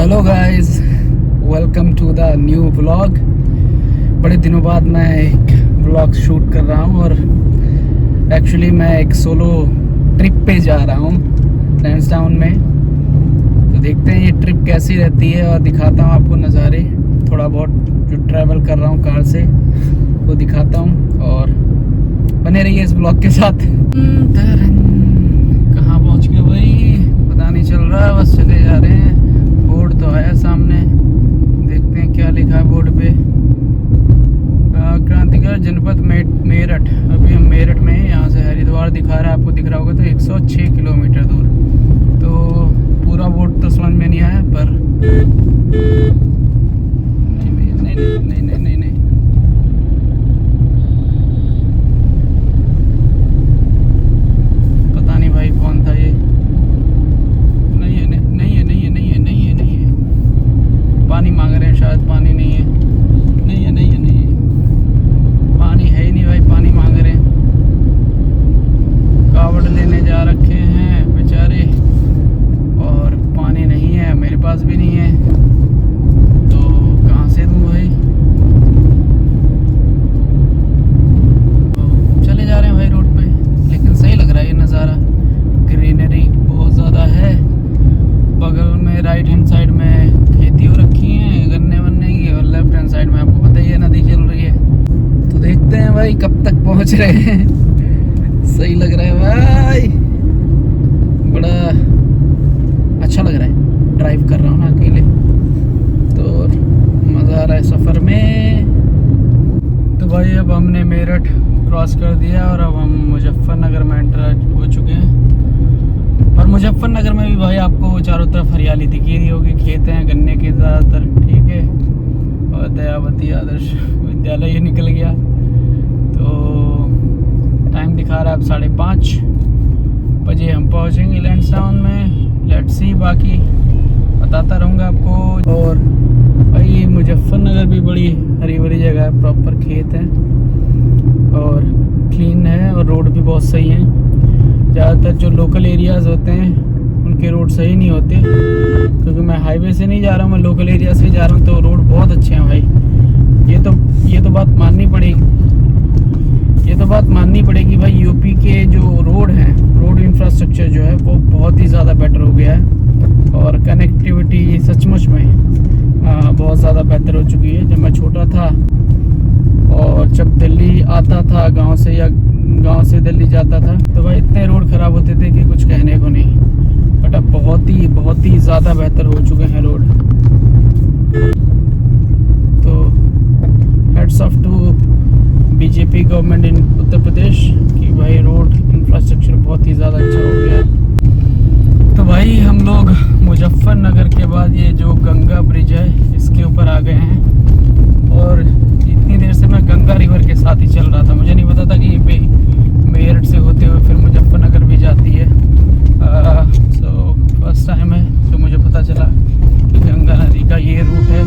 Hello guys, welcome to the new vlog. बड़े दिनों बाद मैं एक व्लॉग शूट कर रहा हूँ और एक्चुअली मैं एक सोलो ट्रिप पे जा रहा हूँ लैंसडाउन में। तो देखते हैं ये ट्रिप कैसी रहती है और दिखाता हूँ आपको नज़ारे। थोड़ा बहुत जो ट्रैवल कर रहा हूँ कार से वो दिखाता हूँ और बने रहिए इस ब्लॉग के साथ। कहाँ पहुँच गए भाई पता नहीं चल रहा, बस चले जा रहे हैं। बोर्ड तो आया सामने, देखते हैं क्या लिखा है बोर्ड पे। क्रांतिगढ़ जनपद मेरठ। अभी हम मेरठ में हैं, यहाँ से हरिद्वार दिखा रहा है, आपको दिख रहा होगा। तो 106 किलोमीटर दूर। तो पूरा बोर्ड तो समझ में नहीं आया पर नहीं। पता नहीं भाई कौन था ये। नहीं है। पानी मांग रहे हैं, शायद पानी नहीं है। नहीं है। पानी है ही नहीं भाई, पानी मांग रहे हैं। कावड़ लेने जा रखे हैं बेचारे और पानी नहीं है, मेरे पास भी नहीं है। तो कहाँ से दूँ भाई। तो चले जा रहे हैं भाई रोड पे, लेकिन सही लग रहा है ये नज़ारा। ग्रीनरी बहुत ज़्यादा है। बगल में राइट हैंड साइड में खेती हो रखी है गन्ने वन्ने की, और लेफ्ट हैंड साइड में आपको पता ही है नदी चल रही है। तो देखते हैं भाई कब तक पहुंच रहे हैं। सही लग रहा है भाई, बड़ा अच्छा लग रहा है। ड्राइव कर रहा हूँ ना अकेले, तो मज़ा आ रहा है सफ़र में। तो भाई अब हमने मेरठ क्रॉस कर दिया और अब हम मुजफ्फरनगर में एंटर हो चुके हैं। और मुजफ्फरनगर में भी भाई आपको चारों तरफ हरियाली दिखी रही होगी, खेत हैं गन्ने के ज़्यादातर, ठीक है। और दयावती आदर्श विद्यालय ये निकल गया। तो टाइम दिखा रहा है अब 5:30 बजे हम पहुँचेंगे लैंसडाउन में। लेट्स सी, बाकी बताता रहूँगा आपको। और भाई मुजफ्फरनगर भी बड़ी हरी भरी जगह है, प्रॉपर खेत है और क्लीन है और रोड भी बहुत सही है। ज़्यादातर जो लोकल एरियाज़ होते हैं उनके रोड सही नहीं होते, क्योंकि मैं हाईवे से नहीं जा रहा हूँ, मैं लोकल एरिया से जा रहा हूँ। तो रोड बहुत अच्छे हैं भाई। ये तो बात माननी पड़ेगी भाई। यूपी के जो रोड हैं, रोड इंफ्रास्ट्रक्चर जो है वो बहुत ही ज़्यादा बेटर हो गया है और कनेक्टिविटी सचमुच में बहुत ज़्यादा बेहतर हो चुकी है। जब मैं छोटा था और जब दिल्ली आता था गांव से, या गांव से दिल्ली जाता था, तो भाई इतने रोड ख़राब होते थे कि कुछ कहने को नहीं। बट अब बहुत ही ज़्यादा बेहतर हो चुके हैं रोड। तो hats off to BJP government in Uttar Pradesh कि भाई रोड इंफ्रास्ट्रक्चर बहुत ही ज़्यादा अच्छा हो गया है। तो भाई हम लोग मुजफ्फरनगर के बाद ये जो गंगा ब्रिज है इसके ऊपर आ गए हैं। और इतनी देर से मैं गंगा रिवर के साथ ही चल रहा था, मुझे नहीं पता था कि ये मेरठ से होते हुए फिर मुजफ्फरनगर भी जाती है। सो फर्स्ट टाइम है तो मुझे पता चला कि गंगा नदी का ये रूट है।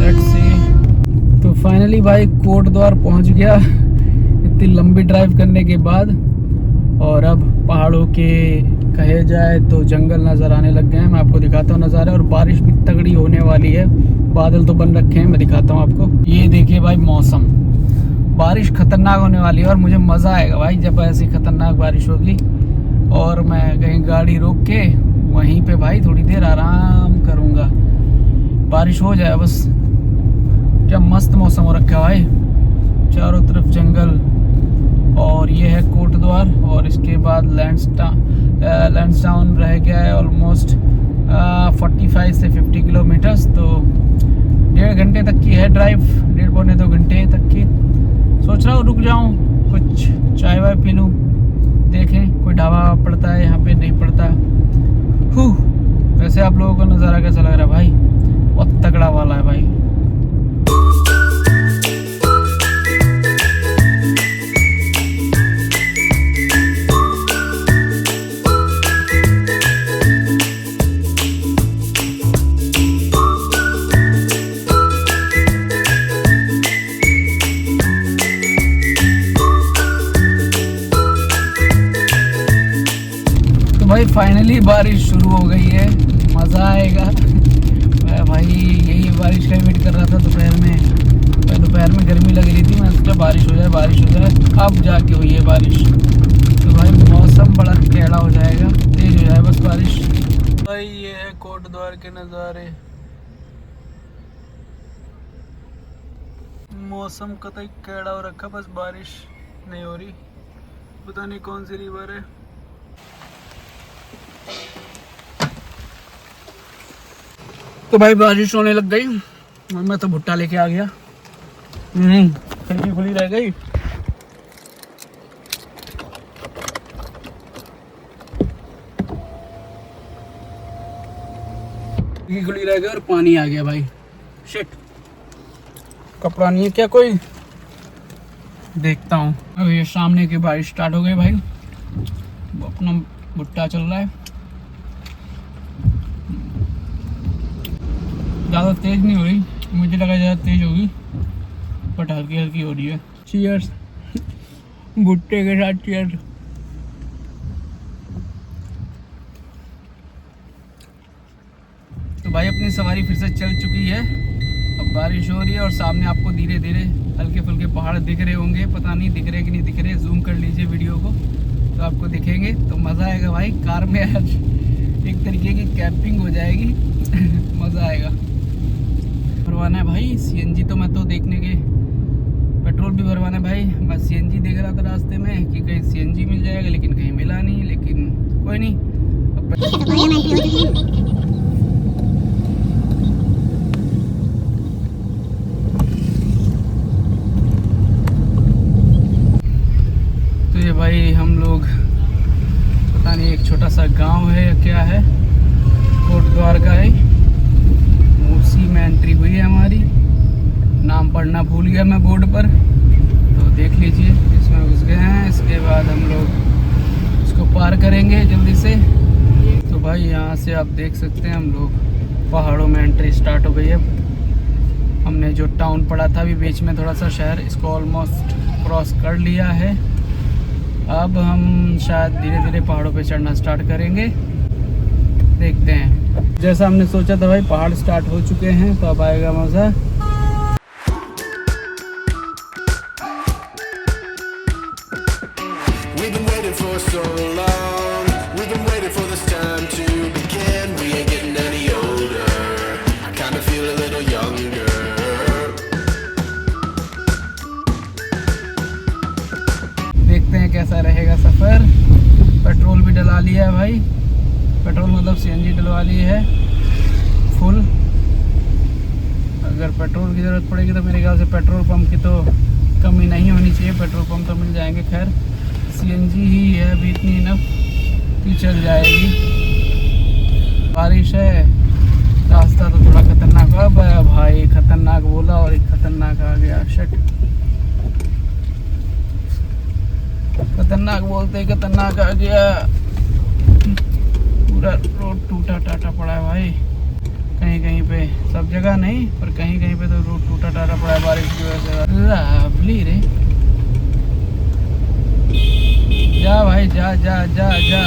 Let's see. तो फाइनली भाई कोट द्वार पहुंच गया इतनी लंबी ड्राइव करने के बाद। और अब पहाड़ों के कहे जाए तो जंगल नज़र आने लग गए हैं। मैं आपको दिखाता हूँ नज़ारा। और बारिश भी तगड़ी होने वाली है, बादल तो बन रखे हैं, मैं दिखाता हूँ आपको। ये देखिए भाई मौसम, बारिश खतरनाक होने वाली है और मुझे मज़ा आएगा भाई जब ऐसी खतरनाक बारिश होगी। और मैं कहीं गाड़ी रोक के वहीं पे भाई थोड़ी देर आराम करूँगा, बारिश हो जाए बस। क्या मस्त मौसम हो रखा है भाई, चारों तरफ जंगल। और ये है कोट द्वार और इसके बाद लैंसडाउन रह गया है ऑलमोस्ट 45 से 50 किलोमीटर्स। तो 1.5 घंटे तक की है ड्राइव, 1.5 पौने 2 घंटे तक की। सोच रहा हूँ रुक जाऊँ, कुछ चाय वाय पी लूँ, देखें कोई ढाबा पड़ता है यहाँ पे, नहीं पड़ता। वैसे आप लोगों को नज़ारा कैसा लग रहा है भाई? बहुत तगड़ा वाला है भाई। भाई फाइनली बारिश शुरू हो गई है, मज़ा आएगा। बारिश का वेट कर रहा था दोपहर में। दोपहर में गर्मी लग रही थी, मैं सोचा बारिश हो जाए। अब जाके हुई है बारिश। तो भाई मौसम बड़ा टेढ़ा हो जाएगा, तेज हो जाए बस बारिश। भाई ये है कोट द्वार के नज़ारे। मौसम कतई टेढ़ा हो रखा, बस बारिश नहीं हो रही। पता नहीं कौन सी रिवर है। तो भाई बारिश होने लग गई और मैं तो भुट्टा लेके आ गया। खिड़की खुली रह गई। खिड़की खुली रह गई और पानी आ गया भाई। शिट, कपड़ा नहीं है क्या कोई? देखता हूँ। अब ये सामने की बारिश स्टार्ट हो गई भाई। अपना भुट्टा चल रहा है। ज़्यादा तेज नहीं हो रही, मुझे लगा ज़्यादा तेज होगी, बट हल्की हल्की हो रही है। चीयर्स भुट्टे के साथ, चीयर्स। तो भाई अपनी सवारी फिर से चल चुकी है। अब बारिश हो रही है और सामने आपको धीरे धीरे हल्के फुल्के पहाड़ दिख रहे होंगे। पता नहीं दिख रहे कि नहीं दिख रहे, जूम कर लीजिए वीडियो को तो आपको दिखेंगे। तो मज़ा आएगा भाई। कार में आज एक तरीके की कैंपिंग हो जाएगी। मज़ा आएगा। भरवाना है भाई सीएनजी, तो मैं तो देखने के पेट्रोल भी भरवाना है भाई। मैं सीएनजी देख रहा था रास्ते में कि कहीं सीएनजी मिल जाएगा, लेकिन कहीं मिला नहीं। लेकिन कोई नहीं, तो ये भाई हम लोग पता नहीं एक छोटा सा गांव है या क्या है, कोट द्वार का है। उसी में एंट्री हुई है हमारी। नाम पढ़ना भूल गया मैं बोर्ड पर, तो देख लीजिए। इसमें घुस गए हैं। इसके बाद हम लोग इसको पार करेंगे जल्दी से। तो भाई यहाँ से आप देख सकते हैं हम लोग पहाड़ों में एंट्री स्टार्ट हो गई है। हमने जो टाउन पड़ा था अभी बीच में थोड़ा सा शहर, इसको ऑलमोस्ट क्रॉस कर लिया है। अब हम शायद धीरे धीरे पहाड़ों पे चढ़ना स्टार्ट करेंगे, देखते हैं। जैसा हमने सोचा था भाई, पहाड़ स्टार्ट हो चुके हैं, तो अब आएगा मज़ा। देखते हैं कैसा रहेगा सफ़र। पेट्रोल भी डला लिया है भाई, पेट्रोल मतलब सीएनजी डलवा ली है फुल। अगर पेट्रोल की ज़रूरत पड़ेगी तो मेरे ख्याल से पेट्रोल पंप की तो कमी नहीं होनी चाहिए। पेट्रोल पंप तो मिल जाएंगे। खैर सीएनजी ही है अभी इतनी इनफ कि चल जाएगी। बारिश है, रास्ता तो थोड़ा खतरनाक है भाई। खतरनाक बोला और एक खतरनाक आ गया। शट, खतरनाक बोलते ही खतरनाक आ गया। पूरा रोड टूटा टाटा पड़ा है भाई। कहीं कहीं पे, सब जगह नहीं पर कहीं कहीं पे तो रोड टूटा टाटा पड़ा है बारिश की वजह से। लवली रे, जा भाई जा जा जा जा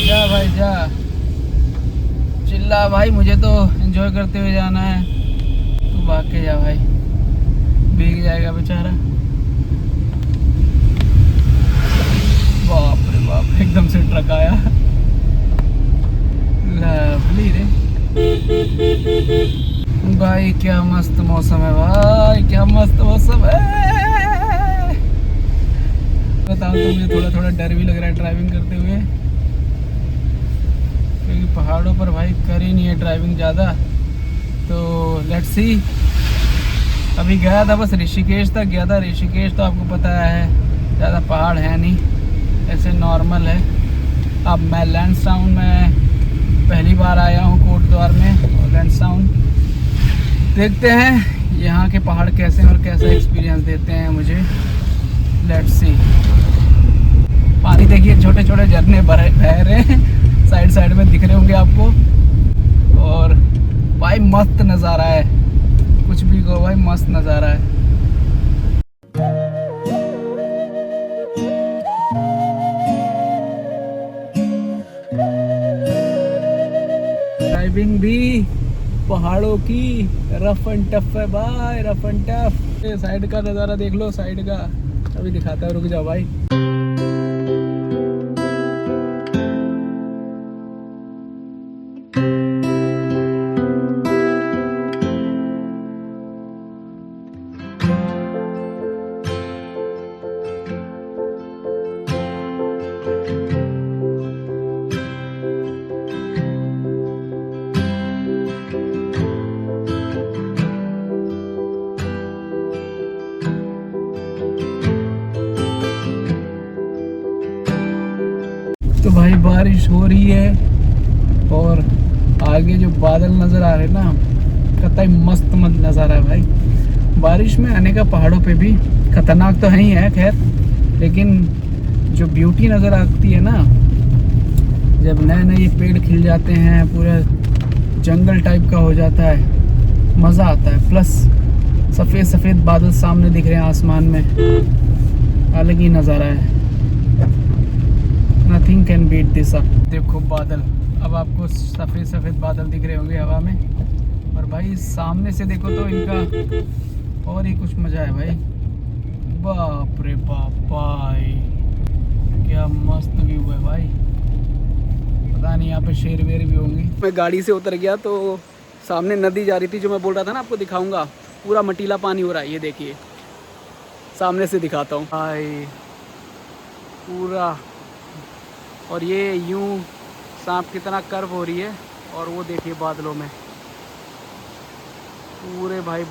जा भाई जा। चिल्ला भाई, मुझे तो एंजॉय करते हुए जाना है। तू भाग के जा भाई, भीग जाएगा बेचारा। बाप रे बाप, एकदम से ट्रक आया। लवली रे भाई, क्या मस्त मौसम है भाई, क्या मस्त मौसम है। बताऊं तो मुझे थोड़ा थोड़ा डर भी लग रहा है ड्राइविंग करते हुए, क्योंकि पहाड़ों पर भाई कर ही नहीं है ड्राइविंग ज़्यादा। तो लेट्स सी। अभी गया था बस ऋषिकेश तक गया था। ऋषिकेश तो आपको पता है ज़्यादा पहाड़ है नहीं, ऐसे नॉर्मल है। अब मैं लैंसडाउन में पहली बार आया हूँ, कोट द्वार में। और लैंसडाउन देखते हैं यहाँ के पहाड़ कैसे हैं और कैसा एक्सपीरियंस देते हैं मुझे। Let's see. पानी देखिए, छोटे छोटे झरने बह रहे हैं, साइड साइड में दिख रहे होंगे आपको। और भाई मस्त नज़ारा है, कुछ भी कहो भाई, मस्त नज़ारा है। ड्राइविंग भी पहाड़ों की रफ एंड टफ है भाई, रफ एंड टफ। ये साइड का नज़ारा देख लो, साइड का अभी दिखाता है, रुक जाओ भाई। तो भाई बारिश हो रही है और आगे जो बादल नज़र आ रहे हैं ना, कतई मस्त नज़ारा है भाई। बारिश में आने का पहाड़ों पे भी खतरनाक तो है ही है खैर, लेकिन जो ब्यूटी नज़र आती है ना, जब नए नए पेड़ खिल जाते हैं, पूरा जंगल टाइप का हो जाता है, मज़ा आता है। प्लस सफ़ेद सफ़ेद बादल सामने दिख रहे हैं आसमान में, अलग ही नज़ारा है। Nothing can beat this up. देखो बादल, अब आपको सफ़ेद सफ़ेद बादल दिख रहे होंगे हवा में, और भाई सामने से देखो तो इनका और ही कुछ मज़ा है भाई। बाप रे बाप भाई, क्या मस्त व्यू है भाई। पता नहीं यहाँ पे शेर वेर भी होंगे। मैं गाड़ी से उतर गया तो सामने नदी जा रही थी, जो मैं बोल रहा था ना आपको दिखाऊंगा। पूरा मटीला पानी हो रहा है, ये देखिए सामने से दिखाता हूँ भाई पूरा। और ये यूं सांप की तरह कर्व हो रही है, और वो देखिए बादलों में पूरे भाई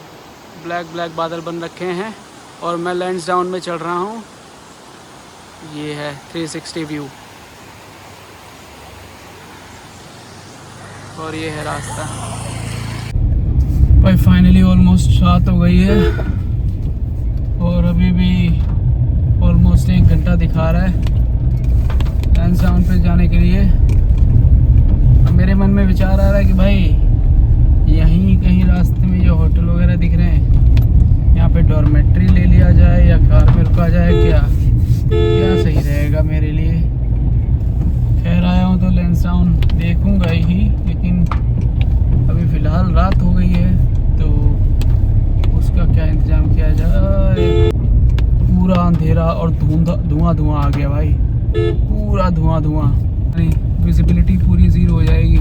ब्लैक ब्लैक बादल बन रखे हैं, और मैं लैंसडाउन में चल रहा हूँ। ये है 360 व्यू, और ये है रास्ता भाई। फाइनली ऑलमोस्ट रात हो गई है, और अभी भी ऑलमोस्ट 1 घंटा दिखा रहा है लैंसडाउन पे जाने के लिए। अब मेरे मन में विचार आ रहा है कि भाई यहीं कहीं रास्ते में जो होटल वगैरह दिख रहे हैं, यहाँ पे डॉर्मेट्री ले लिया जाए या कार में रुका जाए, क्या सही रहेगा मेरे लिए। खैर आया हूँ तो लैंसडाउन देखूँगा ही, लेकिन अभी फ़िलहाल रात हो गई है, तो उसका क्या इंतज़ाम किया जाए। पूरा अंधेरा और धुआं धुआं आ गया भाई, पूरा धुआं धुआं, विजिबिलिटी पूरी ज़ीरो हो जाएगी।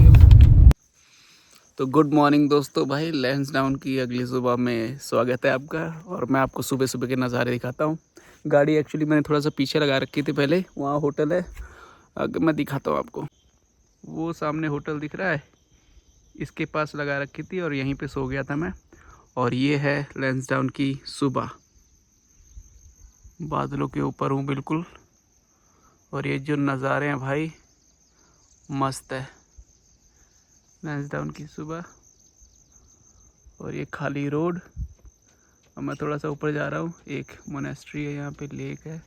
तो गुड मॉर्निंग दोस्तों भाई, लैंसडाउन की अगली सुबह में स्वागत है आपका। और मैं आपको सुबह सुबह के नज़ारे दिखाता हूँ। गाड़ी एक्चुअली मैंने थोड़ा सा पीछे लगा रखी थी पहले, वहाँ होटल है, अगर मैं दिखाता हूँ आपको। वो सामने होटल दिख रहा है, इसके पास लगा रखी थी और यहीं पे सो गया था मैं। और ये है लैंसडाउन की सुबह, बादलों के ऊपर हूँ बिल्कुल, और ये जो नज़ारे हैं भाई मस्त है। लैंसडाउन की सुबह, और ये खाली रोड। अब मैं थोड़ा सा ऊपर जा रहा हूँ, एक मोनेस्ट्री है यहाँ पे, लेक है,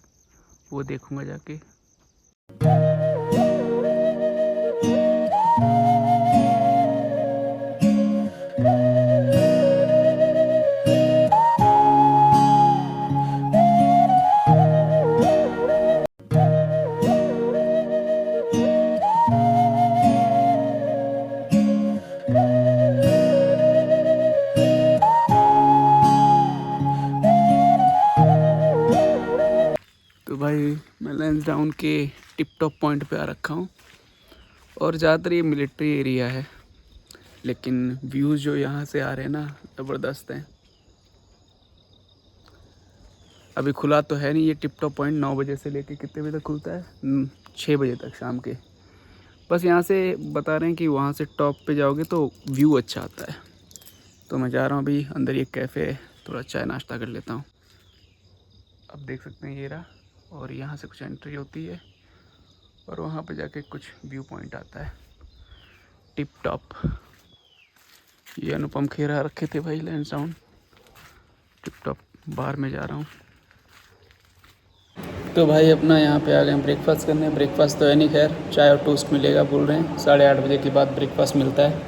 वो देखूँगा जाके। तो भाई मैं लैंसडाउन के टिप टॉप पॉइंट पे आ रखा हूँ, और ज़्यादातर ये मिलिट्री एरिया है, लेकिन व्यूज़ जो यहाँ से आ रहे हैं ना, ज़बरदस्त हैं। अभी खुला तो है नहीं ये टिप टॉप पॉइंट, 9 बजे से लेके कितने बजे तक खुलता है, 6 बजे तक शाम के। बस यहाँ से बता रहे हैं कि वहाँ से टॉप पे जाओगे तो व्यू अच्छा आता है। तो मैं जा रहा हूँ अभी अंदर, ये कैफ़े है, थोड़ा चाय नाश्ता कर लेता हूँ। अब देख सकते हैं ये रहा, और यहाँ से कुछ एंट्री होती है, और वहाँ पे जाके कुछ व्यू पॉइंट आता है टिप टॉप। ये अनुपम खेरा रखे थे भाई लैंसडाउन टिप टॉप बार में जा रहा हूँ। तो भाई अपना यहाँ पे आ गए ब्रेकफास्ट करने। ब्रेकफास्ट तो है नहीं खैर, चाय और टोस्ट मिलेगा बोल रहे हैं। 8:30 बजे के बाद ब्रेकफास्ट मिलता है,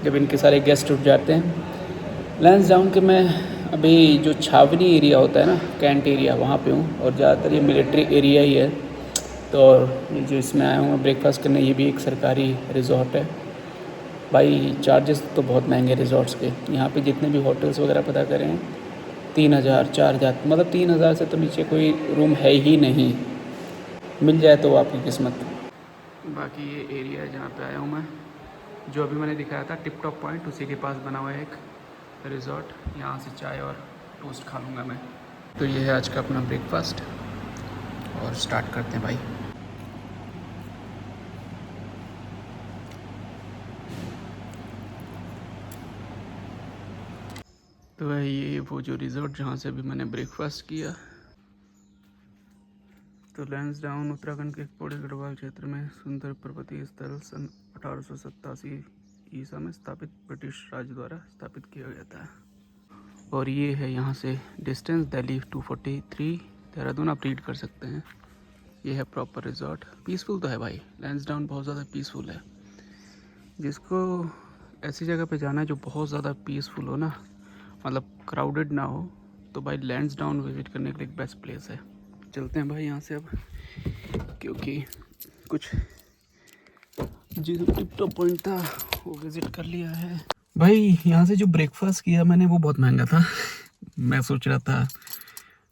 जब इनके सारे गेस्ट उठ जाते हैं। लैंसडाउन के मैं अभी जो छावनी एरिया होता है ना, कैंट एरिया, वहाँ पे हूँ, और ज़्यादातर ये मिलिट्री एरिया ही है। तो ये जो इसमें आया हूँ ब्रेकफास्ट करने, ये भी एक सरकारी रिजॉर्ट है, भाई चार्जेस तो बहुत महंगे रिजॉर्ट्स के। यहाँ पे जितने भी होटल्स वगैरह पता करें 3000 4000, मतलब 3000 से तो नीचे कोई रूम है ही नहीं। मिल जाए तो आपकी किस्मत। बाकी ये एरिया है जहाँ पे आया हूँ मैं, जो अभी मैंने दिखाया था टिप टॉप पॉइंट, उसी के पास बना हुआ है एक रिजॉर्ट। यहाँ से चाय और टोस्ट खा लूँगा मैं। तो ये है आज का अपना ब्रेकफास्ट और स्टार्ट करते हैं भाई। तो है ये वो जो रिजॉर्ट जहाँ से अभी मैंने ब्रेकफास्ट किया। तो लैंसडाउन उत्तराखंड के पौड़ी गढ़वाल क्षेत्र में सुंदर पर्वतीय स्थल सन 1887 ईसा में स्थापित ब्रिटिश राज द्वारा स्थापित किया गया था। और ये है यहाँ से डिस्टेंस दिल्ली 243, देहरादून आप रीड कर सकते हैं। ये है प्रॉपर रिजॉर्ट। पीसफुल तो है भाई, लैंसडाउन बहुत ज़्यादा पीसफुल है। जिसको ऐसी जगह पे जाना है जो बहुत ज़्यादा पीसफुल हो ना, मतलब क्राउडेड ना हो, तो भाई लैंसडाउन विज़िट करने के लिए बेस्ट प्लेस है। चलते हैं भाई यहाँ से अब, क्योंकि कुछ जो टिप टॉप पॉइंट था वो विज़िट कर लिया है। भाई यहाँ से जो ब्रेकफास्ट किया मैंने वो बहुत महंगा था। मैं सोच रहा था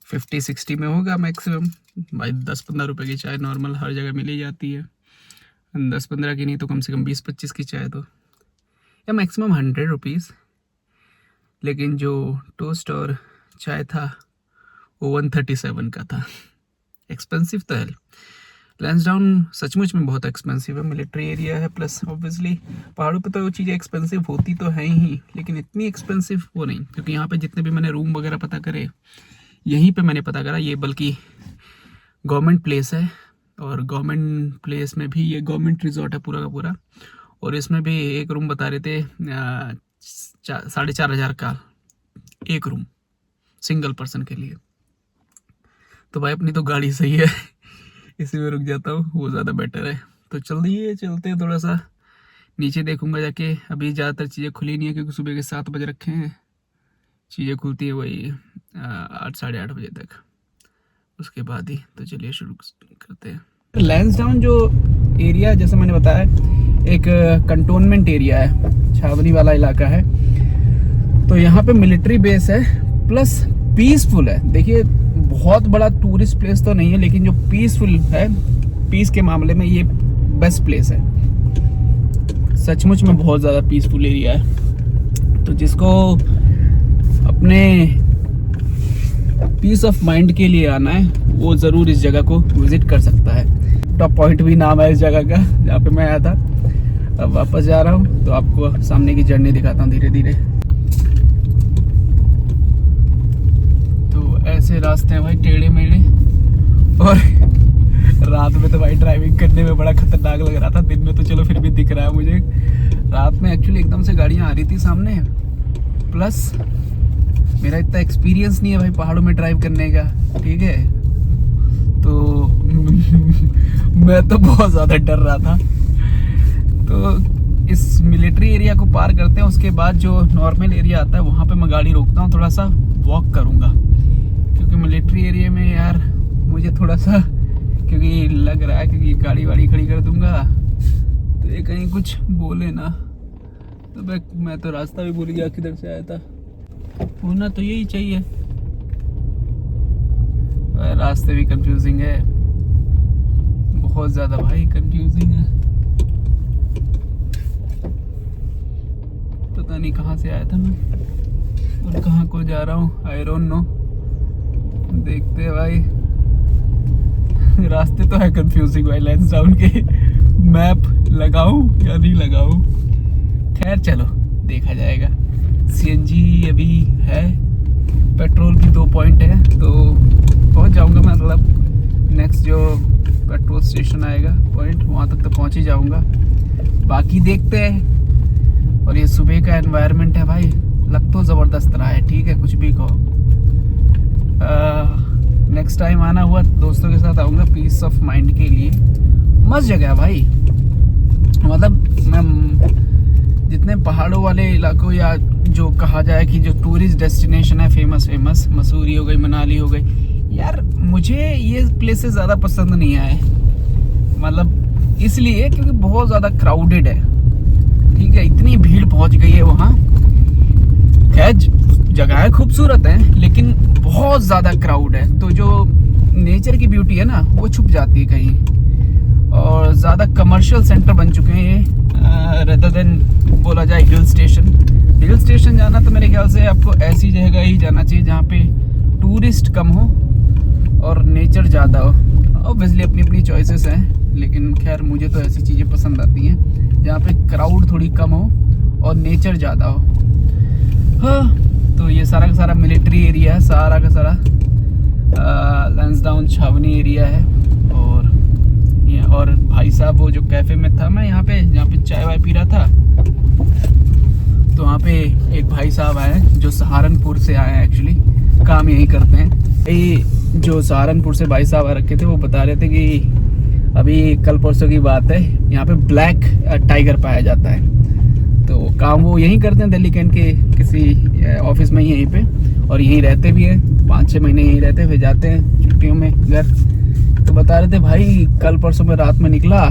50-60 में होगा मैक्सिमम। भाई 10-15 रुपए की चाय नॉर्मल हर जगह मिल ही जाती है। 10-15 की नहीं तो कम से कम 20-25 की चाय तो, या मैक्सिमम 100 रुपीज़। लेकिन जो टोस्ट और चाय था वो 137 का था। एक्सपेंसिव तो है। लैंसडाउन सचमुच में बहुत एक्सपेंसिव है, मिलिट्री एरिया है, प्लस ऑब्वियसली पहाड़ों पे तो वो चीज़ें एक्सपेंसिव होती तो हैं ही, लेकिन इतनी एक्सपेंसिव वो नहीं। क्योंकि यहाँ पे जितने भी मैंने रूम वगैरह पता करे, यहीं पे मैंने पता करा, ये बल्कि गवर्नमेंट प्लेस है। और गवर्नमेंट प्लेस में भी ये गवर्नमेंट रिजॉर्ट है पूरा का पूरा। और इसमें भी एक रूम बता रहे थे 4,500 का एक रूम सिंगल पर्सन के लिए। तो भाई अपनी तो गाड़ी सही है, इसी में रुक जाता हूँ, वो ज़्यादा बेटर है। तो चलिए चलते हैं, थोड़ा सा नीचे देखूंगा जाके। अभी ज़्यादातर चीज़ें खुली नहीं है क्योंकि सुबह के 7 बजे रखे हैं। चीज़ें खुलती है वही 8 साढ़े 8 बजे तक, उसके बाद ही। तो चलिए शुरू करते हैं। लैंसडाउन जो एरिया जैसे मैंने बताया एक कंटोनमेंट एरिया है, छावनी वाला इलाका है। तो यहाँ पे मिलिट्री बेस है, प्लस पीसफुल है। देखिए बहुत बड़ा टूरिस्ट प्लेस तो नहीं है, लेकिन जो पीसफुल है, पीस के मामले में ये बेस्ट प्लेस है। सचमुच में बहुत ज़्यादा पीसफुल एरिया है। तो जिसको अपने पीस ऑफ माइंड के लिए आना है वो ज़रूर इस जगह को विज़िट कर सकता है। टॉप पॉइंट भी नाम है इस जगह का जहाँ पे मैं आया था। अब वापस जा रहा हूँ तो आपको सामने की जर्नी दिखाता हूँ धीरे धीरे। तो ऐसे रास्ते हैं भाई टेढ़े मेढ़े, और रात में तो भाई ड्राइविंग करने में बड़ा खतरनाक लग रहा था। दिन में तो चलो फिर भी दिख रहा है मुझे, रात में एक्चुअली एकदम से गाड़ियाँ आ रही थी सामने। प्लस मेरा इतना एक्सपीरियंस नहीं है भाई पहाड़ों में ड्राइव करने का, ठीक है। तो मैं तो बहुत ज़्यादा डर रहा था। तो इस मिलिट्री एरिया को पार करते हैं, उसके बाद जो नॉर्मल एरिया आता है वहाँ पे मैं गाड़ी रोकता हूँ, थोड़ा सा वॉक करूँगा। क्योंकि मिलिट्री एरिया में यार मुझे थोड़ा सा, क्योंकि लग रहा है क्योंकि गाड़ी वाड़ी खड़ी कर दूँगा तो ये कहीं कुछ बोले ना। तो मैं तो रास्ता भी भूल गया किधर से आया था। होना तो यही चाहिए। रास्ते भी कंफ्यूजिंग है, बहुत ज़्यादा भाई कंफ्यूजिंग है। पता नहीं कहाँ से आया था मैं और कहाँ को जा रहा हूँ, आई डोंट नो। देखते हैं भाई। रास्ते तो है कंफ्यूजिंग भाई लैंसडाउन के। मैप लगाऊं या नहीं लगाऊं, खैर चलो देखा जाएगा। सीएनजी अभी है, पेट्रोल की 2 पॉइंट है, तो पहुंच जाऊंगा मैं। मतलब नेक्स्ट जो पेट्रोल स्टेशन आएगा पॉइंट, वहां तक तो पहुंच ही जाऊंगा। बाकी देखते हैं। और ये सुबह का एनवायरनमेंट है भाई, लग तो ज़बरदस्त रहा है, ठीक है कुछ भी कहो। नेक्स्ट टाइम आना हुआ दोस्तों के साथ आऊँगा पीस ऑफ माइंड के लिए। मस्त जगह है भाई। मतलब मैं जितने पहाड़ों वाले इलाकों, या जो कहा जाए कि जो टूरिस्ट डेस्टिनेशन है फेमस मसूरी हो गई, मनाली हो गई, यार मुझे ये प्लेसेस ज़्यादा पसंद नहीं आए। मतलब इसलिए क्योंकि बहुत ज़्यादा क्राउडेड है। ठीक है, इतनी भीड़ पहुंच गई है वहाँ। खैर जगहें खूबसूरत हैं लेकिन बहुत ज़्यादा क्राउड है, तो जो नेचर की ब्यूटी है ना वो छुप जाती है कहीं। और ज़्यादा कमर्शियल सेंटर बन चुके हैं ये, रेदर देन बोला जाए हिल स्टेशन। हिल स्टेशन जाना तो मेरे ख्याल से आपको ऐसी जगह ही जाना चाहिए जहाँ पे टूरिस्ट कम हो और नेचर ज़्यादा हो। ऑब्वियसली अपनी अपनी चॉइसेस हैं, लेकिन खैर मुझे तो ऐसी चीज़ें पसंद आती हैं जहाँ पे क्राउड थोड़ी कम हो और नेचर ज़्यादा हो। हाँ, तो ये सारा का सारा मिलिट्री एरिया है, सारा का सारा लैंसडाउन छावनी एरिया है। और भाई साहब वो जो कैफ़े में था मैं यहाँ पे, जहाँ पे चाय वाय पी रहा था, तो वहाँ पे एक भाई साहब आए जो सहारनपुर से आए हैं, एक्चुअली काम यही करते हैं। ये जो सहारनपुर से भाई साहब आ रखे थे वो बता रहे थे कि अभी कल परसों की बात है, यहाँ पे ब्लैक टाइगर पाया जाता है। तो काम वो यहीं करते हैं, दिल्ली कैंट के किसी ऑफिस में ही यहीं पे, और यहीं रहते भी हैं, 5-6 महीने यहीं रहते हैं, फिर जाते हैं छुट्टियों में घर। तो बता रहे थे भाई कल परसों में रात में निकला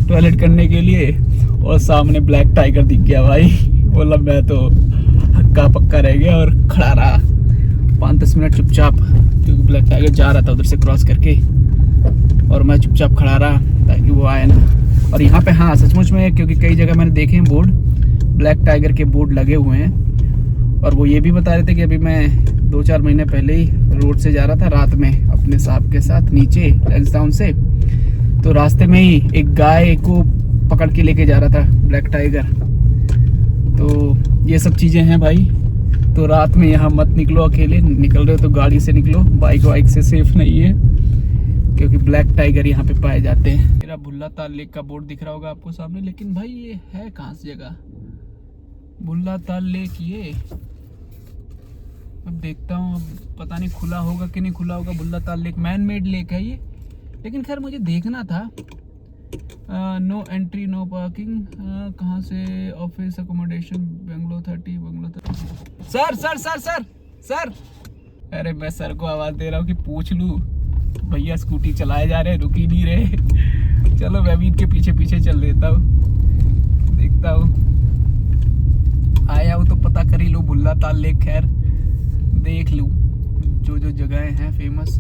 टॉयलेट करने के लिए और सामने ब्लैक टाइगर दिख गया भाई। बोला मैं तो हक्का पक्का रह गया और खड़ा रहा 5-10 मिनट चुपचाप, क्योंकि ब्लैक टाइगर जा रहा था उधर से क्रॉस करके, और मैं चुपचाप खड़ा रहा ताकि वो आए ना। और यहाँ पे हाँ सचमुच में, क्योंकि कई जगह मैंने देखे हैं बोर्ड, ब्लैक टाइगर के बोर्ड लगे हुए हैं। और वो ये भी बता रहे थे कि अभी मैं 2-4 महीने पहले ही रोड से जा रहा था रात में अपने साहब के साथ नीचे लैंसडाउन से, तो रास्ते में ही एक गाय को पकड़ के लेके जा रहा था ब्लैक टाइगर। तो ये सब चीज़ें हैं भाई। तो रात में यहाँ मत निकलो अकेले, निकल रहे हो तो गाड़ी से निकलो, बाइक वाइक से सेफ नहीं है, क्योंकि ब्लैक टाइगर यहाँ पे पाए जाते हैं। मेरा भुल्ला ताल लेक का बोर्ड दिख रहा होगा आपको सामने, लेकिन भाई ये है कहाँ से जगह, भुल्ला ताल लेक ये। अब देखता हूँ, अब पता नहीं खुला होगा कि नहीं खुला होगा। भुल्ला ताल लेक मैन मेड लेक है ये, लेकिन खैर मुझे देखना था। नो एंट्री नो पार्किंग, कहाँ से, office accommodation Bangalore 30 Bangalore 30। Sir sir sir sir sir, अरे मैं सर को आवाज़ दे रहा हूँ कि पूछ लूँ, भैया स्कूटी चलाए जा रहे हैं, रुक ही नहीं रहे। चलो मैं भी इनके पीछे पीछे चल देता हूँ, देखता हूँ आया हूँ तो पता कर ही लो भुल्ला ताल लेक। खैर देख लूँ जो जो जगहें हैं फेमस,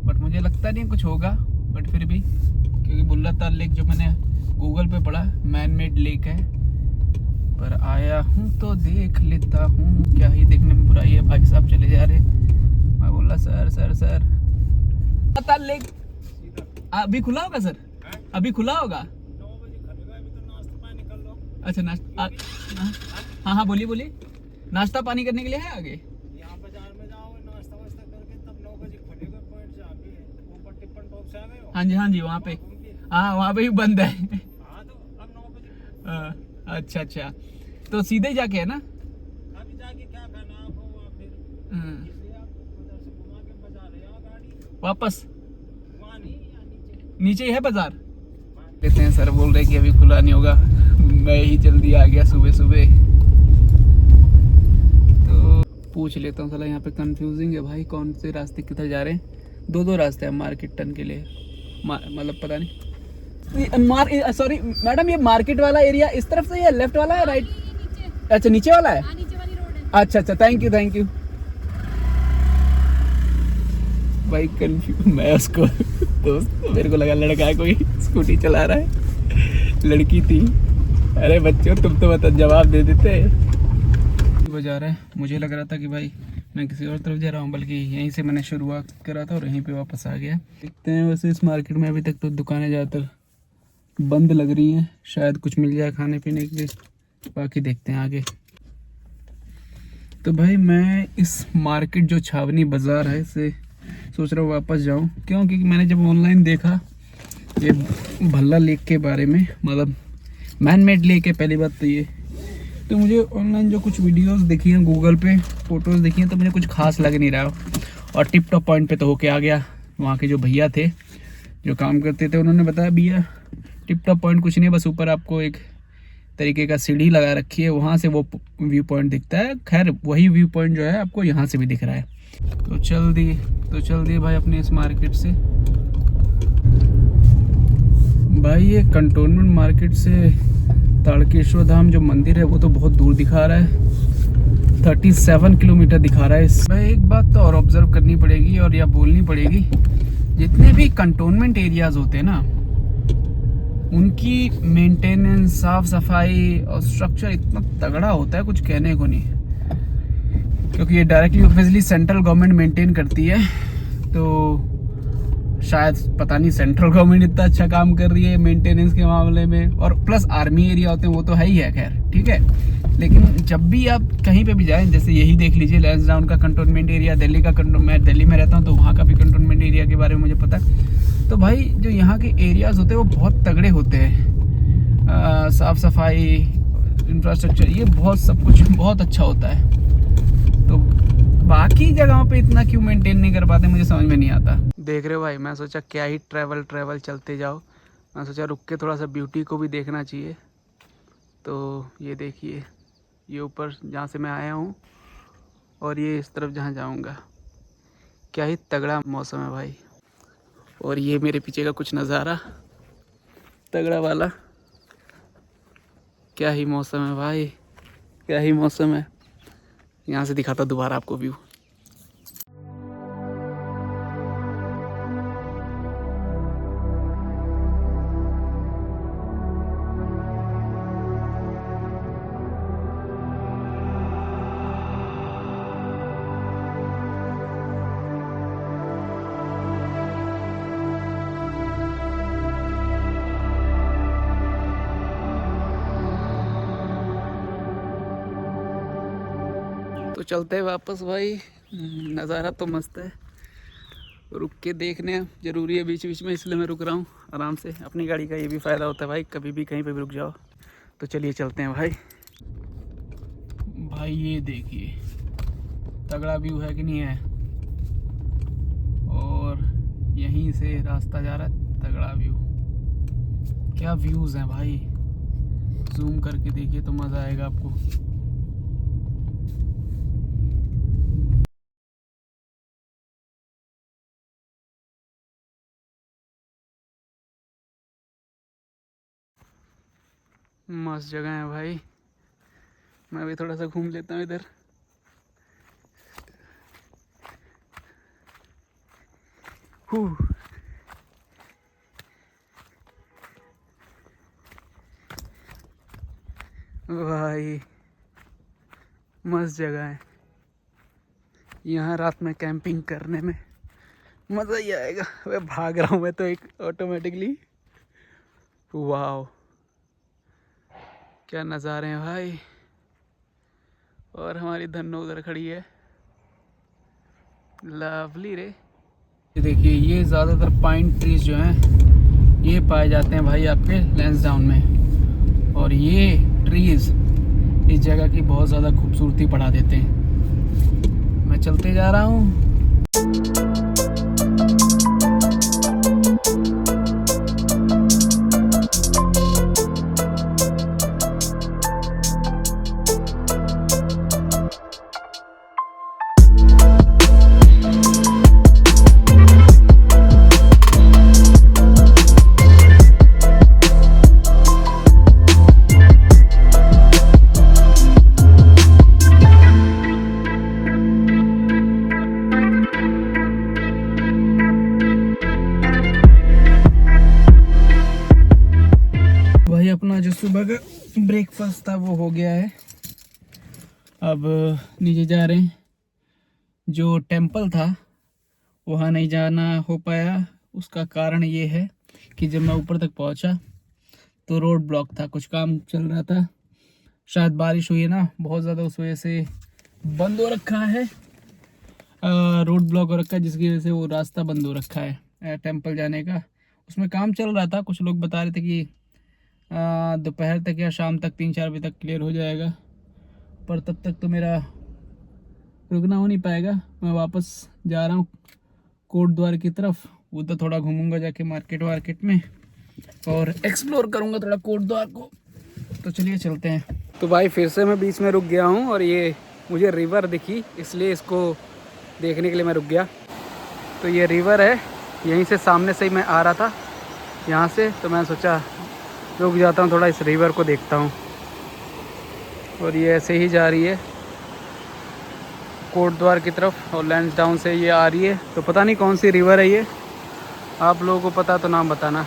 बट मुझे लगता नहीं कुछ होगा, बट फिर भी, क्योंकि भुल्ला ताल लेक जो मैंने गूगल पे पढ़ा मैन मेड लेक है, पर आया हूँ तो देख लेता हूँ, क्या ही देखने में बुराई है। भाई साहब चले जा रहे, मैं बोला सर सर सर ताल लेक अभी खुला होगा सर, अभी खुला होगा? 9 बजे खुलेगा, अभी तो नाश्ता पानी कर लो। अच्छा नाश्ता, हाँ हाँ बोलिए बोलिए, नाश्ता पानी करने के लिए है आगे? यहाँ बाजार में जाओगे नाश्ता वास्ता करके तब 9 बजे खुलेगा। पॉइंट से आगे ऊपर टिप्पण टॉप से आ गए हो? हाँ जी वहाँ पे, हाँ वहाँ पे भी बंद है। हाँ तो अब 9 बजे। अच्छा अच्छा, तो सीधे ही जाके है ना? अभी जाके क्या करना आपको, वहाँ फिर इसलिए आपको उधर से घुमा के बाजार ले आओ गाड़ी वापस। वहाँ नहीं, यहाँ नीचे ही है बाजार। कहते हैं सर बोल रहे कि अभी खुला नहीं होगा, मैं ही जल्दी आ गया सुबह सुबह। तो पूछ लेता हूँ, साला यहाँ पे कंफ्यूजिंग है भाई, कौन से रास्ते किधर जा रहे हैं। 2 रास्ते हैं मार्केट टर्न के लिए, मतलब पता नहीं। सॉरी मैडम, ये मार्केट वाला एरिया इस तरफ से है, लेफ्ट वाला है राइट? अच्छा नीचे वाला है, नीचे वाली रोड है। अच्छा अच्छा, थैंक यू भाई। कंफ्यूज मैं उसको दोस्त, मेरे को लगा लड़का है कोई स्कूटी चला रहा है, लड़की थी। अरे बच्चों तुम तो बता जवाब दे देते। वो जा रहा है, मुझे लग रहा था कि भाई मैं किसी और तरफ जा रहा हूँ, बल्कि यहीं से मैंने शुरुआत करा था और यहीं पे वापस आ गया। देखते हैं, वैसे इस मार्केट में अभी तक तो दुकानें ज़्यादातर बंद लग रही हैं, शायद कुछ मिल जाए खाने पीने के लिए, बाकी देखते हैं आगे। तो भाई मैं इस मार्केट जो छावनी बाज़ार है इसे सोच रहा हूँ वापस जाऊँ, क्यों? क्योंकि मैंने जब ऑनलाइन देखा ये भल्ला लेक के बारे में, मतलब मैन मेड लेक है पहली बात तो ये, तो मुझे ऑनलाइन जो कुछ वीडियोस देखी हैं, गूगल पे फ़ोटोज़ देखी हैं, तो मुझे कुछ खास लग नहीं रहा। और टिप टॉप पॉइंट पे तो होके आ गया, वहाँ के जो भैया थे जो काम करते थे उन्होंने बताया भैया टिप टॉप पॉइंट कुछ नहीं है, बस ऊपर आपको एक तरीके का सीढ़ी लगा रखी है, वहाँ से वो व्यू पॉइंट दिखता है। खैर वही व्यू पॉइंट जो है आपको यहाँ से भी दिख रहा है। तो चल दिए भाई अपने इस मार्केट से। भाई ये कंटोनमेंट मार्केट से ताड़केश्वर धाम जो मंदिर है वो तो बहुत दूर दिखा रहा है, 37 किलोमीटर दिखा रहा है। भाई एक बात तो और ऑब्जर्व करनी पड़ेगी और या बोलनी पड़ेगी, जितने भी कंटोनमेंट एरियाज होते हैं ना, उनकी मेंटेनेंस, साफ सफाई और स्ट्रक्चर इतना तगड़ा होता है, कुछ कहने को नहीं। क्योंकि ये directly obviously central government maintain करती है, तो शायद पता नहीं सेंट्रल गवर्नमेंट इतना अच्छा काम कर रही है मेंटेनेंस के मामले में, और प्लस आर्मी एरिया होते हैं वो तो है ही है, खैर ठीक है। लेकिन जब भी आप कहीं पे भी जाएं, जैसे यही देख लीजिए लैंसडाउन का कंटोनमेंट एरिया, दिल्ली का मैं दिल्ली में रहता हूँ तो वहाँ का भी कंटोनमेंट एरिया के बारे में मुझे पता है। तो भाई जो यहाँ के एरियाज होते हैं वो बहुत तगड़े होते हैं, साफ सफाई, इंफ्रास्ट्रक्चर, ये बहुत सब कुछ बहुत अच्छा होता है। तो बाकी जगहों पे इतना क्यों मेंटेन नहीं कर पाते, मुझे समझ में नहीं आता। देख रहे हो भाई, मैं सोचा क्या ही ट्रैवल चलते जाओ, मैं सोचा रुक के थोड़ा सा ब्यूटी को भी देखना चाहिए। तो ये देखिए, ये ऊपर जहाँ से मैं आया हूँ और ये इस तरफ जहाँ जाऊँगा, क्या ही तगड़ा मौसम है भाई। और ये मेरे पीछे का कुछ नज़ारा तगड़ा वाला, क्या ही मौसम है भाई, क्या ही मौसम है। यहाँ से दिखाता दोबारा आपको व्यू। तो चलते हैं वापस भाई, नज़ारा तो मस्त है, रुक के देखने ज़रूरी है बीच बीच में, इसलिए मैं रुक रहा हूँ आराम से। अपनी गाड़ी का ये भी फ़ायदा होता है भाई, कभी भी कहीं पे भी रुक जाओ। तो चलिए चलते हैं भाई। भाई ये देखिए तगड़ा व्यू है कि नहीं है, और यहीं से रास्ता जा रहा है, तगड़ा व्यू। क्या व्यूज़ हैं भाई, जूम करके देखिए तो मज़ा आएगा आपको। मस्त जगह है भाई, मैं भी थोड़ा सा घूम लेता हूँ इधर। भाई मस्त जगह है, यहाँ रात में कैंपिंग करने में मज़ा ही आएगा। मैं भाग रहा हूँ मैं तो एक ऑटोमेटिकली। वाह क्या नज़ारे हैं भाई। और हमारी धन्नो उधर खड़ी है, लवली रे। ये देखिए, ये ज़्यादातर पाइन ट्रीज जो हैं ये पाए जाते हैं भाई आपके लैंसडाउन में, और ये ट्रीज इस जगह की बहुत ज़्यादा खूबसूरती बढ़ा देते हैं। मैं चलते जा रहा हूँ। अपना जो सुबह का ब्रेकफास्ट था वो हो गया है, अब नीचे जा रहे हैं। जो टेंपल था वहाँ नहीं जाना हो पाया, उसका कारण ये है कि जब मैं ऊपर तक पहुँचा तो रोड ब्लॉक था, कुछ काम चल रहा था, शायद बारिश हुई है ना बहुत ज़्यादा, उस वजह से बंद हो रखा है, रोड ब्लॉक हो रखा है, जिसकी वजह से वो रास्ता बंद हो रखा है टेंपल जाने का। उसमें काम चल रहा था, कुछ लोग बता रहे थे कि दोपहर तक या शाम तक 3-4 बजे तक क्लियर हो जाएगा, पर तब तक तो मेरा रुकना हो नहीं पाएगा। मैं वापस जा रहा हूँ कोट द्वार की तरफ, उधर थोड़ा घूमूंगा जाके मार्केट वार्केट में और एक्सप्लोर करूँगा थोड़ा कोट द्वार को। तो चलिए चलते हैं। तो भाई फिर से मैं बीच में रुक गया हूँ और ये मुझे रिवर दिखी, इसलिए इसको देखने के लिए मैं रुक गया। तो ये रिवर है, यहीं से सामने से ही मैं आ रहा था यहाँ से, तो मैं सोचा रुक जाता हूँ, थोड़ा इस रिवर को देखता हूँ। और ये ऐसे ही जा रही है कोटद्वार की तरफ और लैंसडाउन से ये आ रही है। तो पता नहीं कौन सी रिवर है ये, आप लोगों को पता तो नाम बताना।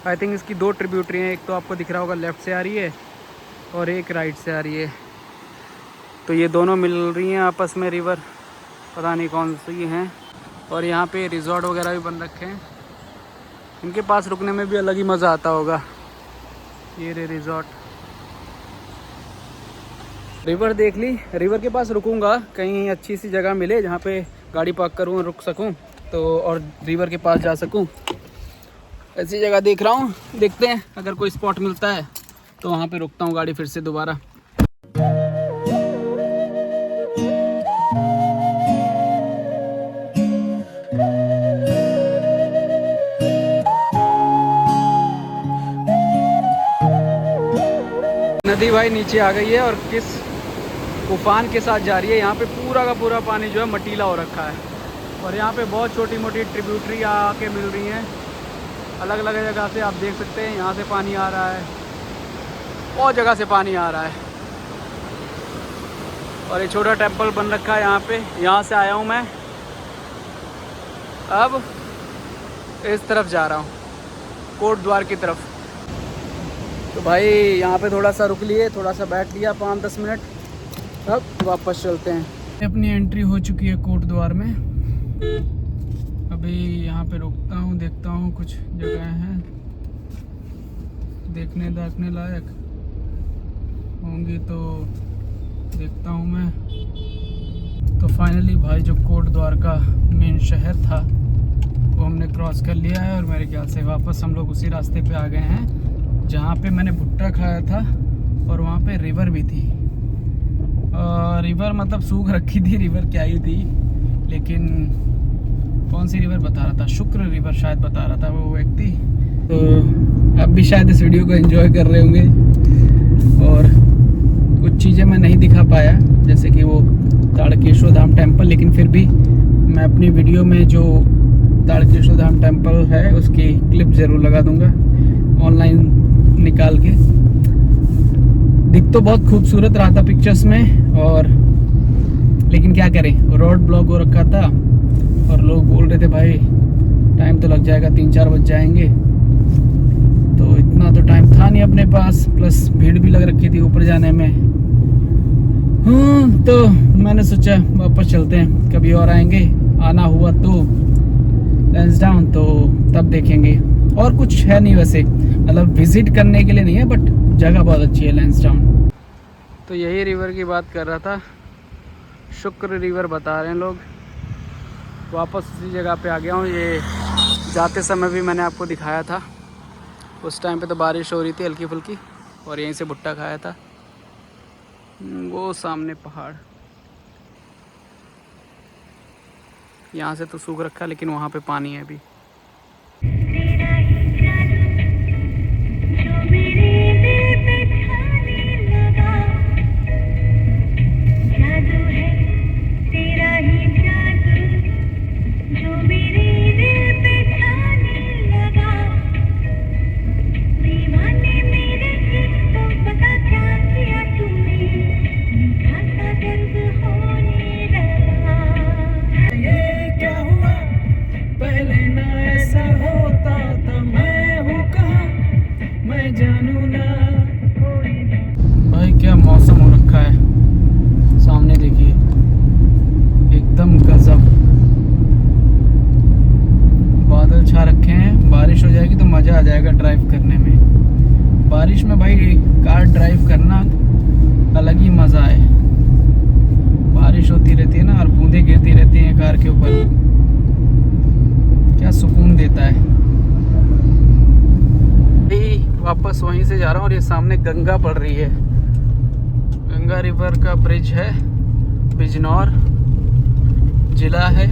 आई थिंक इसकी 2 ट्रिब्यूटरी हैं, एक तो आपको दिख रहा होगा लेफ़्ट से आ रही है और एक राइट से आ रही है। तो ये दोनों मिल रही हैं आपस में रिवर, पता नहीं कौन सी हैं। और यहाँ पे रिज़ॉर्ट वगैरह भी बन रखे हैं, इनके पास रुकने में भी अलग ही मज़ा आता होगा। ये रे रिज़ॉर्ट, रिवर देख ली। रिवर के पास रुकूंगा, कहीं अच्छी सी जगह मिले जहाँ पे गाड़ी पार्क करूँ, रुक सकूँ तो, और रिवर के पास जा सकूँ। ऐसी जगह देख रहा हूँ, देखते हैं अगर कोई स्पॉट मिलता है तो वहाँ पे रुकता हूँ गाड़ी फिर से दोबारा। नदी भाई नीचे आ गई है और किस उफान के साथ जा रही है। यहाँ पे पूरा का पूरा पानी जो है मटीला हो रखा है और यहाँ पे बहुत छोटी मोटी ट्रिब्यूटरी आके मिल रही हैं अलग अलग जगह से। आप देख सकते हैं यहाँ से पानी आ रहा है, बहुत जगह से पानी आ रहा है। और एक छोटा टेंपल बन रखा है यहाँ पे, यहाँ से आया हूँ मैं, अब इस तरफ जा रहा हूँ कोटद्वार की तरफ। तो भाई यहाँ पे थोड़ा सा रुक लिए, थोड़ा सा बैठ लिया 5-10 मिनट, अब वापस चलते हैं। अपनी एंट्री हो चुकी है कोटद्वार में, अभी यहाँ पे रुकता हूँ, देखता हूँ कुछ जगह हैं देखने दाखने लायक होंगी तो देखता हूँ मैं। तो फाइनली भाई जो कोटद्वार का मेन शहर था वो हमने क्रॉस कर लिया है और मेरे ख्याल से वापस हम लोग उसी रास्ते पे आ गए हैं जहाँ पे मैंने भुट्टा खाया था और वहाँ पे रिवर भी थी। रिवर मतलब सूख रखी थी, रिवर क्या ही थी, लेकिन कौन सी रिवर बता रहा था, शुक्र रिवर शायद बता रहा था वो व्यक्ति। तो आप भी शायद इस वीडियो को एंजॉय कर रहे होंगे और कुछ चीज़ें मैं नहीं दिखा पाया जैसे कि वो ताड़केश्वर धाम टेम्पल, लेकिन फिर भी मैं अपनी वीडियो में जो ताड़केश्वर धाम टेम्पल है उसकी क्लिप ज़रूर लगा दूंगा ऑनलाइन निकाल के। दिख तो बहुत खूबसूरत रहा था पिक्चर्स में, और लेकिन क्या करें रोड ब्लॉक हो रखा था और लोग बोल रहे थे भाई टाइम तो लग जाएगा, 3-4 बज जाएंगे। तो इतना तो टाइम था नहीं अपने पास, प्लस भीड़ भी लग रखी थी ऊपर जाने में। तो मैंने सोचा वापस चलते हैं, कभी और आएंगे, आना हुआ तो लैंसडाउन तो तब देखेंगे। और कुछ है नहीं वैसे, मतलब विजिट करने के लिए नहीं है, बट जगह बहुत अच्छी है लैंसडाउन। तो यही रिवर की बात कर रहा था, शुक्र रिवर बता रहे हैं लोग। वापस उसी जगह पे आ गया हूँ। ये जाते समय भी मैंने आपको दिखाया था, उस टाइम पे तो बारिश हो रही थी हल्की फुल्की और यहीं से भुट्टा खाया था। वो सामने पहाड़, यहाँ से तो सूख रखा है लेकिन वहाँ पे पानी है अभी। भाई क्या मौसम हो रखा है, सामने देखिए एकदम गजब, बादल छा रखे हैं। बारिश हो जाएगी तो मज़ा आ जाएगा ड्राइव करने में। बारिश में भाई कार ड्राइव करना अलग ही मज़ा है। बारिश होती रहती है ना और बूंदें गिरती रहती हैं कार के ऊपर, क्या सुकून देता है। वापस वहीं से जा रहा हूँ और ये सामने गंगा पड़ रही है, गंगा रिवर का ब्रिज है, बिजनौर जिला है।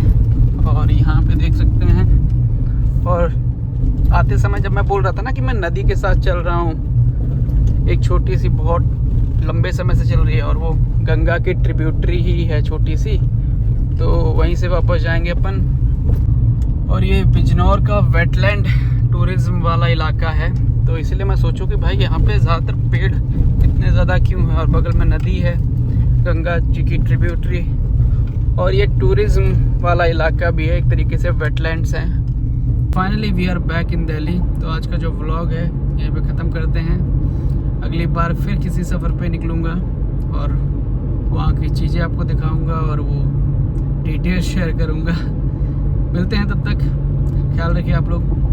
और यहाँ पे देख सकते हैं। और आते समय जब मैं बोल रहा था ना कि मैं नदी के साथ चल रहा हूँ, एक छोटी सी बहुत लंबे समय से चल रही है और वो गंगा की ट्रिब्यूटरी ही है छोटी सी, तो वहीं से वापस जाएंगे अपन। और ये बिजनौर का वेटलैंड टूरिज्म वाला इलाका है, तो इसलिए मैं सोचूं कि भाई यहाँ पे ज़्यादातर पेड़ इतने ज़्यादा क्यों हैं, और बगल में नदी है गंगा जी की ट्रिब्यूटरी, और ये टूरिज़्म वाला इलाका भी है, एक तरीके से वेटलैंड्स हैं। Finally we are back in Delhi. तो आज का जो व्लॉग है यहीं पे ख़त्म करते हैं। अगली बार फिर किसी सफ़र पे निकलूँगा और वहाँ की चीज़ें आपको दिखाऊँगा और वो डिटेल्स शेयर करूँगा। मिलते हैं, तब तक ख्याल रखिए आप लोग।